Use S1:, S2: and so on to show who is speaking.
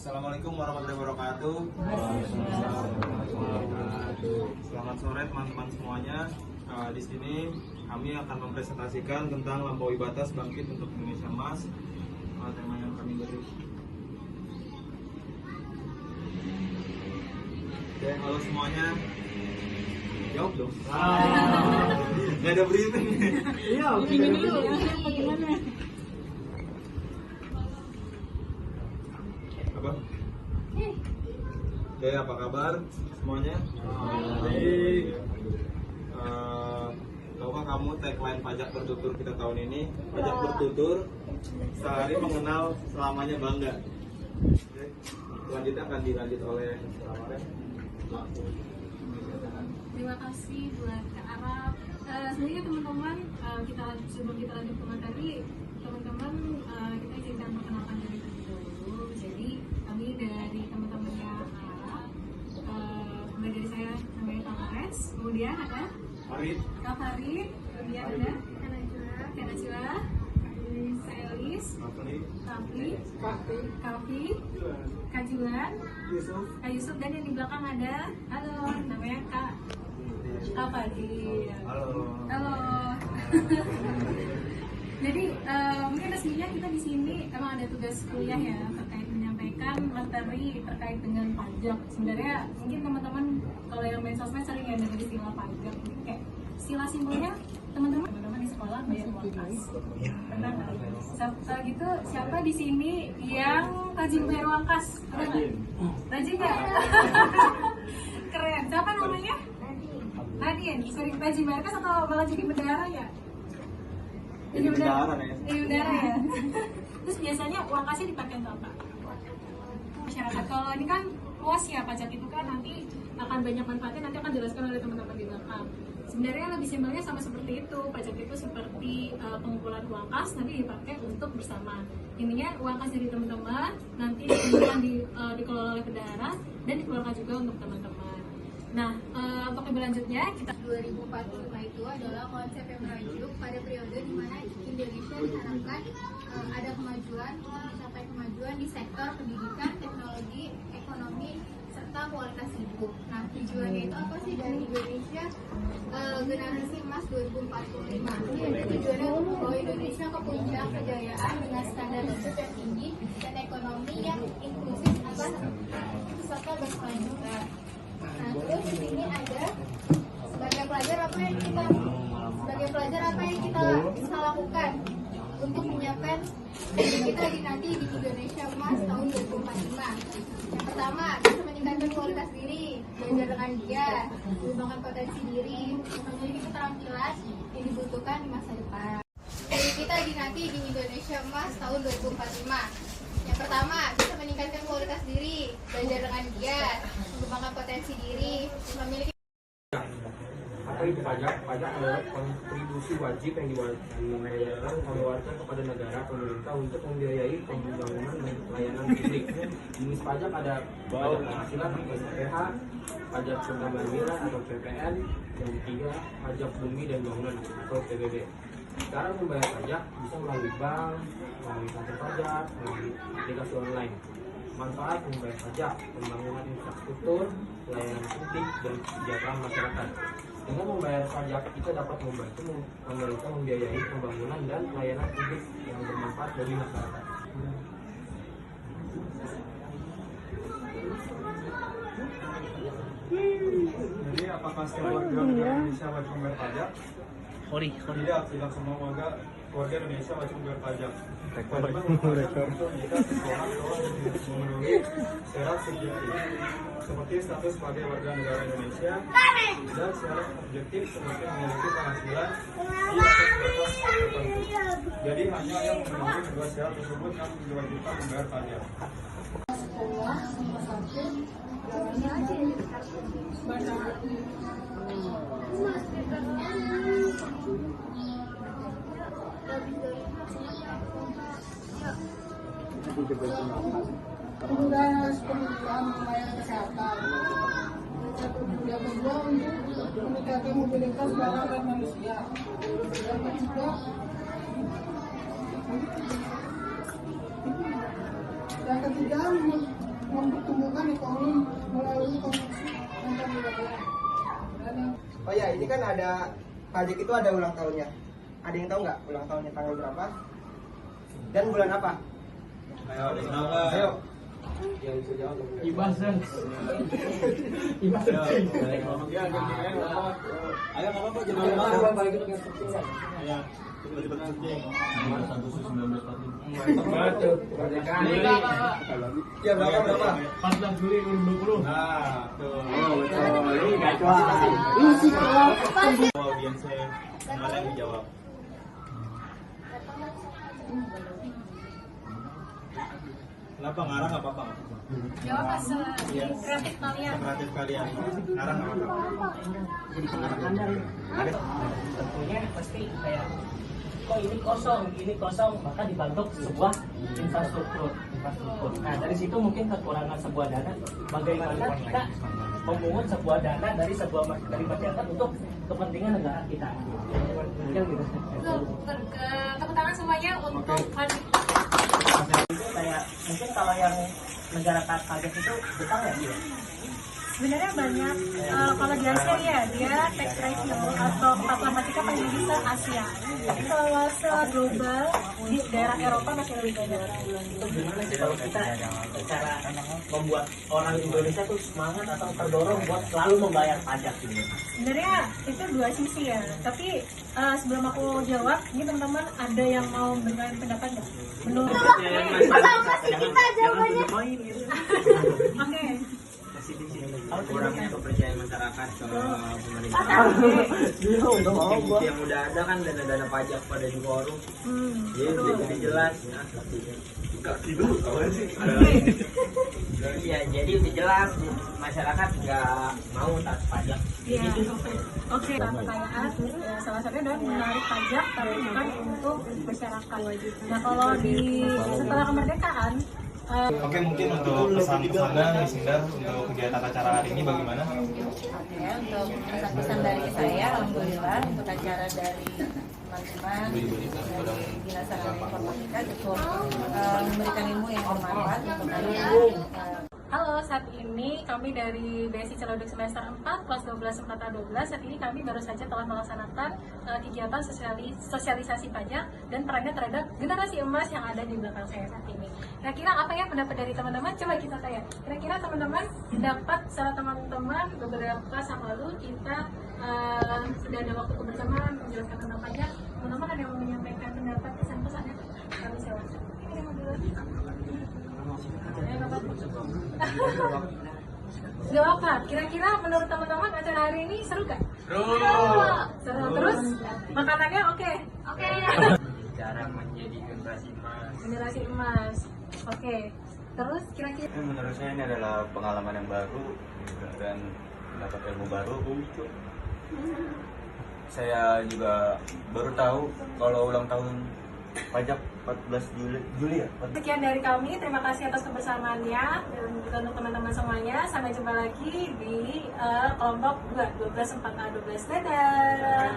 S1: Assalamualaikum warahmatullahi wabarakatuh. Selamat sore teman-teman semuanya. Di sini kami akan mempresentasikan tentang Lampaui Batas Bangkit untuk Indonesia Emas. Tema yang kami beri. Oke, halo semuanya. Jawab dong. Nggak ada briefing. Iya, bagaimana? Apa? Oke, apa kabar semuanya? Baik. Tahukah kamu tagline pajak bertutur kita tahun ini? Pajak bertutur, sehari mengenal selamanya bangga. Oke. Selanjutnya akan dilanjut oleh
S2: Terima kasih buat Kak Arab. Sebenarnya teman-teman, sebelum kita lanjut ke materi, teman-teman kita izinkan perkenalkan diri dulu. Jadi kami dari teman-temannya Arab, mulai dari saya namanya Kak Ares, kemudian ada Kak Farid, kemudian ada Kak Najwa, saya Elis, Kafi, Kak Julan, Kak Yusuf, dan yang di belakang ada, halo, namanya Kak Fadil. Halo. Jadi mungkin resminya kita di sini emang ada tugas kuliah ya terkait menyampaikan materi terkait dengan pajak. Sebenarnya mungkin teman-teman kalau yang main sosmed sering ya dengar istilah pajak. Kayak istilah simpelnya teman-teman di sekolah bayar uang kas. Pernah nggak? Kalau gitu siapa di sini yang rajin bayar uang kas? Rajin nggak? Keren. Siapa namanya? Nadine. Sering rajin bayar kas atau malah jadi bendahara ya? Jadi bendahara ya. Terus biasanya uang kasnya dipakai untuk apa? Masyarakat. Kalau ini kan luas ya, pajak itu kan nanti akan banyak manfaatnya, nanti akan dijelaskan oleh teman-teman di belakang. Sebenarnya lebih simpelnya sama seperti itu. Pajak itu seperti pengumpulan uang kas nanti dipakai untuk bersama. Intinya uang kas dari teman-teman nanti dikelola oleh bendahara dan dikeluarkan juga untuk teman-teman. Nah, untuk lebih lanjutnya kita
S3: 2045 itu adalah konsep yang merujuk pada periode di mana Indonesia diharapkan ada kemajuan, mencapai kemajuan di sektor pendidikan, teknologi, ekonomi, serta kualitas hidup. Nah, tujuannya itu apa sih dari Indonesia generasi emas 2045? Tujuannya untuk membawa Indonesia ke puncak kejayaan dengan standar hidup yang tinggi dan ekonomi yang inklusif serta berkelanjutan. Nah, terus di sini ada sebagai pelajar apa yang kita bisa lakukan untuk menyiapkan kita nanti di Indonesia Emas tahun 2045. Yang pertama, kita meningkatkan kualitas diri, belajar dengan giat, mengembangkan potensi diri, memiliki keterampilan yang dibutuhkan di masa depan. Jadi kita nanti di Indonesia Emas tahun 2045. Yang pertama, kita meningkatkan kualitas diri, belajar dengan giat, mengembangkan potensi diri, memiliki.
S4: Apa itu pajak? Pajak adalah kontribusi wajib yang dikeluarkan kepada negara pemerintah untuk membiayai pembangunan dan pelayanan publik. Jenis pajak ada pajak penghasilan atau PPh, pajak penambahan nilai atau PPN, yang ketiga pajak bumi dan bangunan atau PBB. Cara membayar pajak bisa melalui bank, melalui kantor pajak, melalui aplikasi online. Manfaat membayar pajak: pembangunan infrastruktur, pelayanan publik, dan kesejahteraan masyarakat. Dengan membayar pajak, kita dapat membantu pemerintah membiayai pembangunan dan pelayanan publik yang bermanfaat bagi masyarakat.
S1: Jadi apakah setiap warga negara Indonesia wajib membayar pajak? Tidak, tidak semua warga Indonesia wajib membayar pajak. Kewajiban membayar pajak untuk jika seseorang telah memenuhi syarat subjektif seperti status sebagai warga negara Indonesia dan syarat objektif seperti memiliki penghasilan di atas batas tertentu. Jadi hanya yang memenuhi kedua syarat tersebut yang diwajibkan membayar pajak.
S5: Tugas pendidikan pelayanan kesehatan. Yang kedua untuk meningkatkan mobilitas barang dan manusia. Yang ketiga Yang ketiga, mempertumbuhkan ekonomi melalui konsumsi antar wilayah. Dan yang
S6: Oh ya, ini kan ada pajak itu ada ulang tahunnya. Ada yang tahu nggak ulang tahunnya tanggal berapa? Dan bulan apa? Ayo.
S4: Yang bisa jawab.
S1: Ayo nggak apa-apa jadi
S6: Ya berapa?
S1: 14 Juli 2020. Nah, tuh. Audiensnya mana yang dijawab? Kenapa ngarang nggak apa-apa?
S2: Jawab pas kreatif kalian.
S1: Kreatif kalian. Ngarang nggak apa-apa.
S7: Jadi pengarang dari ada tentunya pasti kayak kok ini kosong maka dibantu sebuah infrastruktur. Nah dari situ mungkin kekurangan sebuah dana, bagaimana kita memungut sebuah dana dari masyarakat untuk kepentingan negara kita. Gitu.
S2: Tepuk tangan semuanya untuk
S7: Itu kayak mungkin kalau yang negara pajak itu besar ya dia.
S2: sebenarnya banyak. Kalau di Asia ya dia tax ratio atau kepatuhan pajak paling tinggi se Asia. Tapi kalau se global di daerah Eropa masih lebih banyak.
S7: Itu gimana sih kalau kita cara membuat orang Indonesia tuh semangat atau terdorong buat selalu membayar pajak gitu?
S2: Sebenarnya itu dua sisi ya. Tapi sebelum aku jawab, ini teman-teman ada yang mau memberikan pendapat nggak? Menurut
S3: kita jawabannya.
S2: Oke.
S4: Kurangnya kepercayaan masyarakat ke pemerintah. Yang udah ada kan dana-dana pajak pada di korup. Jadi jelas ya. Iya, jadi udah jelas masyarakat nggak mau taat pajak.
S2: Iya. Oke, pertanyaan salah satunya adalah menarik pajak tapi bukan untuk masyarakat. Nah, kalau di setelah kemerdekaan
S1: Oke, mungkin untuk pesan-pesannya Miss Indah untuk kegiatan acara hari ini bagaimana?
S8: Oke, untuk pesan-pesan dari saya, alhamdulillah untuk acara dari teman-teman dari Dinas Sarana Informatika cukup memberikan ilmu yang bermanfaat untuk kalian.
S2: halo, saat ini kami dari BSI Celoduk semester 4 kelas 12 4A12. Saat ini kami baru saja telah melaksanakan kegiatan sosialisasi pajak dan perannya terhadap generasi emas yang ada di belakang saya saat ini. Kira-kira apa ya pendapat dari teman-teman? Coba kita tanya. Kira-kira teman-teman dapat secara teman-teman beberapa saat lalu kita sudah ada waktu kebersamaan menjelaskan tentang pajak. Teman-teman ada yang mau menyampaikan pendapat kesan-pesannya? Kami silakan. Gak apa, kira-kira menurut teman-teman acara hari ini seru gak? Seru. Terus makanannya oke? Oke.
S4: Cara menjadi
S2: Generasi emas. Oke. Terus kira-kira
S1: Menurut saya ini adalah pengalaman yang baru dan dapat ilmu baru. Saya juga baru tahu kalau ulang tahun pajak 14 Juli ya.
S2: sekian dari kami, terima kasih atas kebersamaannya dan juga untuk teman-teman semuanya. Sampai jumpa lagi di kelompok 12 4A12. Dadah.